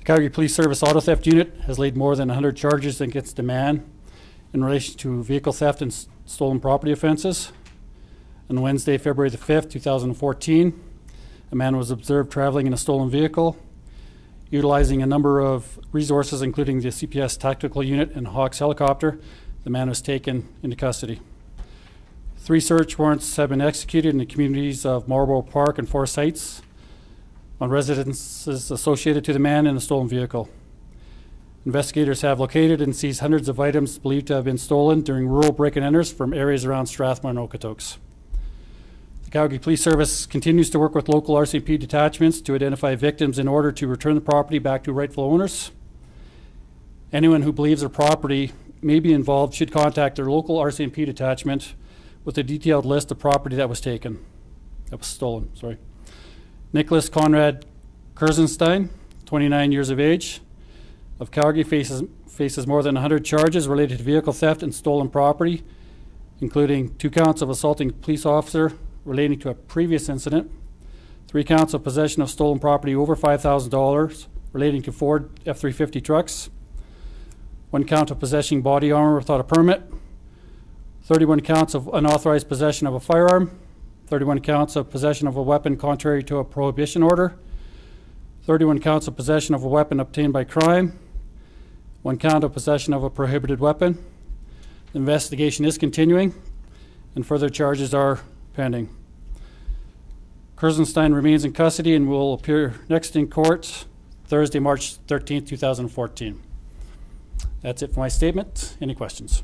Calgary Police Service Auto Theft Unit has laid more than 100 charges against a man in relation to vehicle theft and stolen property offenses. On Wednesday, February the 5th, 2014, a man was observed traveling in a stolen vehicle, utilizing a number of resources, including the CPS tactical unit and Hawks helicopter. The man was taken into custody. 3 search warrants have been executed in the communities of Marlborough Park and Forest Heights on residences associated to the man in the stolen vehicle. Investigators have located and seized hundreds of items believed to have been stolen during rural break-and-enters from areas around Strathmore and Okotoks. The Calgary Police Service continues to work with local RCMP detachments to identify victims in order to return the property back to rightful owners. Anyone who believes their property may be involved should contact their local RCMP detachment with a detailed list of property that was stolen. Nicholas Konrad Kirszenstein, 29 years of age, of Calgary, faces more than 100 charges related to vehicle theft and stolen property, including 2 counts of assaulting a police officer relating to a previous incident, 3 counts of possession of stolen property over $5,000 relating to Ford F-350 trucks, 1 count of possessing body armor without a permit, 31 counts of unauthorized possession of a firearm, 31 counts of possession of a weapon contrary to a prohibition order, 31 counts of possession of a weapon obtained by crime, 1 count of possession of a prohibited weapon. The investigation is continuing and further charges are pending. Kirszenstein remains in custody and will appear next in court Thursday, March 13th, 2014. That's it for my statement. Any questions?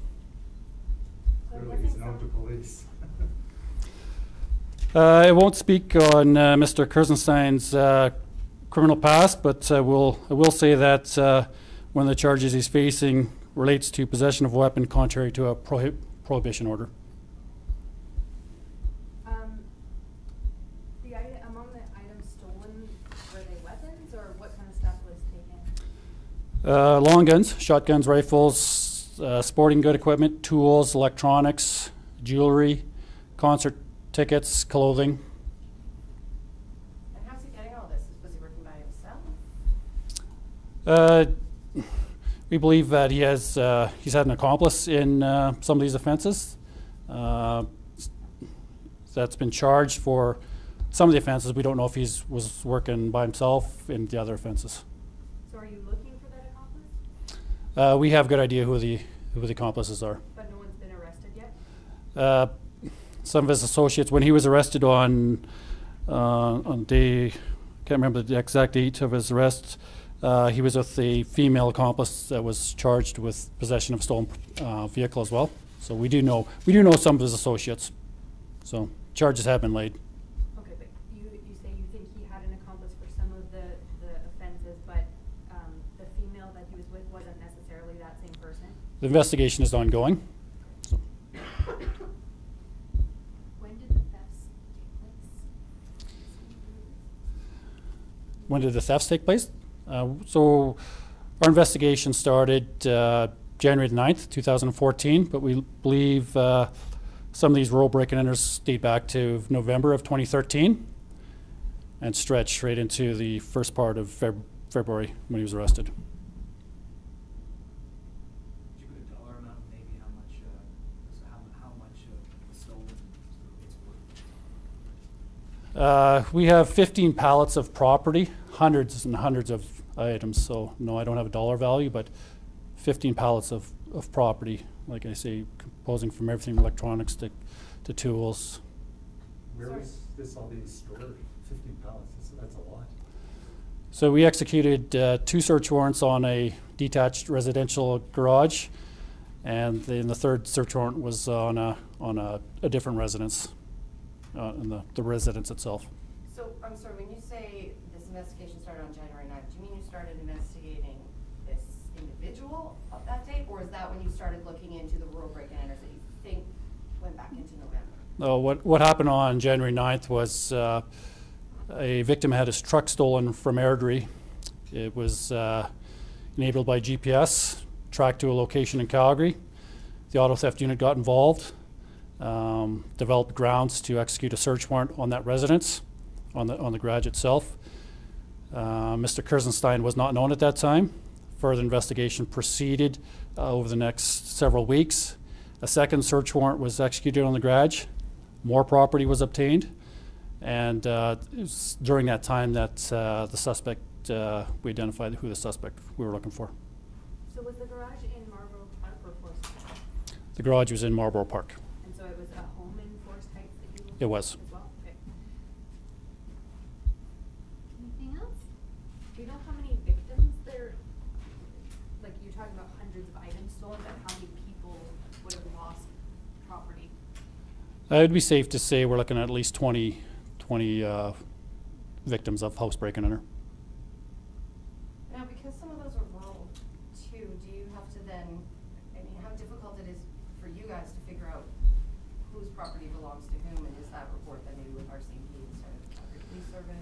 He's known to police. I won't speak on Mr. Kirszenstein's criminal past, but I will say that one of the charges he's facing relates to possession of a weapon contrary to a prohibition order. Among the items stolen, were they weapons or what kind of stuff was taken? Long guns, shotguns, rifles, sporting good equipment, tools, electronics, jewelry, concert tickets, clothing. And how's he getting all this? Was he working by himself? We believe that he's had an accomplice in some of these offenses. That's been charged for some of the offenses. We don't know if he was working by himself in the other offenses. So are you looking for that accomplice? We have a good idea who the accomplices are. But no one's been arrested yet? Some of his associates, when he was arrested on day, can't remember the exact date of his arrest, he was with a female accomplice that was charged with possession of a stolen vehicle as well. So we do know some of his associates. So charges have been laid. Okay, but you say you think he had an accomplice for some of the offenses, but the female that he was with wasn't necessarily that same person? The investigation is ongoing. So. When did the thefts take place? When did the thefts take place? So our investigation started January the 9th, 2014, but we believe some of these rural break-and-enters date back to November of 2013 and stretch right into the first part of February when he was arrested. Did you put a dollar amount, maybe how much was stolen it's worth? We have 15 pallets of property, hundreds and hundreds of items. So no, I don't have a dollar value, but 15 pallets of property, like I say, composing from everything from electronics to tools. Where is this all being stored? 15 pallets, that's a lot. So we executed 2 search warrants on a detached residential garage, and then the 3rd search warrant was on a different residence, in the residence itself. So, I'm sorry, when you say this investigation started on January 9th, do you mean you started investigating this individual of that date, or is that when you started looking into the rural break-and-enters that you think went back into November? No, what happened on January 9th was a victim had his truck stolen from Airdrie. It was enabled by GPS, tracked to a location in Calgary. The auto theft unit got involved, developed grounds to execute a search warrant on that residence, on the garage itself. Mr. Kirszenstein was not known at that time. Further investigation proceeded over the next several weeks. A second search warrant was executed on the garage. More property was obtained. And it was during that time that the suspect, we identified who the suspect we were looking for. So was the garage in Marlborough Park or Forest Heights? The garage was in Marlborough Park. And so it was a home in Forest Heights that you It was. as well? Okay. Anything else? Do you know how many victims there, like you're talking about hundreds of items stolen, but how many people would have lost property? It would be safe to say we're looking at least 20 victims of house break and enter. Now, because some of those are rural too, do you have to then, I mean, how difficult it is for you guys to figure out whose property belongs to whom, and is that report then maybe with RCMP instead of Calgary Police Service?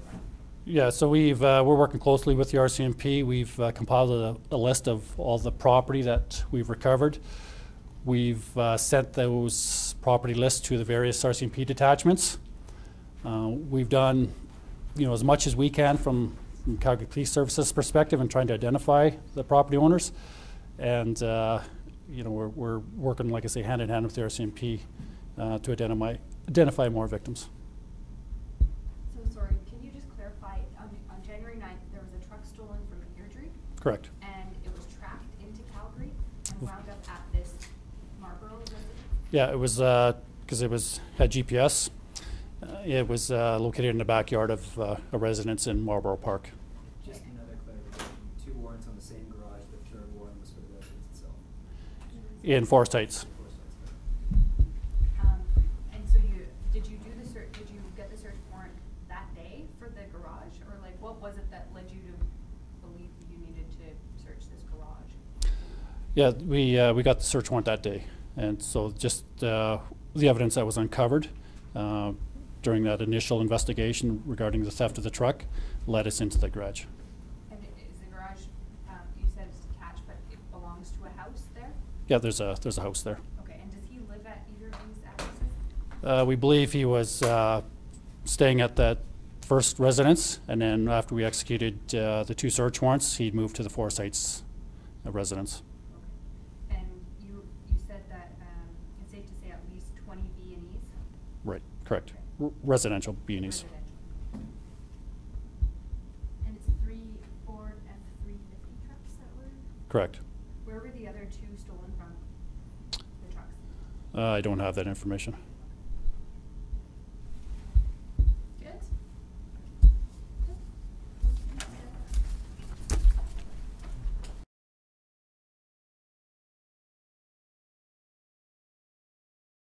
Yeah, so we're working closely with the RCMP. We've compiled a list of all the property that we've recovered. We've sent those property lists to the various RCMP detachments. We've done, as much as we can from Calgary Police Services perspective in trying to identify the property owners. And, we're working, like I say, hand in hand with the RCMP to identify more victims. So sorry, can you just clarify, on January 9th, there was a truck stolen from Airdrie? Correct. And it was tracked into Calgary and wound up at this Marlborough residence? Yeah, it was because it had GPS. It was located in the backyard of a residence in Marlborough Park. Just another clarification, 2 warrants on the same garage, the third warrant was for the residence itself. In Forest Heights. And so did you do the search, did you get the search warrant that day for the garage? Or like, what was it that led you to believe you needed to search this garage? Yeah, we got the search warrant that day. And so just the evidence that was uncovered during that initial investigation regarding the theft of the truck led us into the garage. And is the garage, you said it's detached, but it belongs to a house there? Yeah, there's a house there. Okay, and does he live at either of these addresses? We believe he was staying at that first residence, and then after we executed the 2 search warrants, he moved to the Forest Heights residence. Okay. And you said that it's safe to say at least 20 B&Es? Right, correct. Residential B&Es. Residential. And it's 3 Ford F-350 trucks that were? Correct. Where were the other 2 stolen from, the trucks? I don't have that information.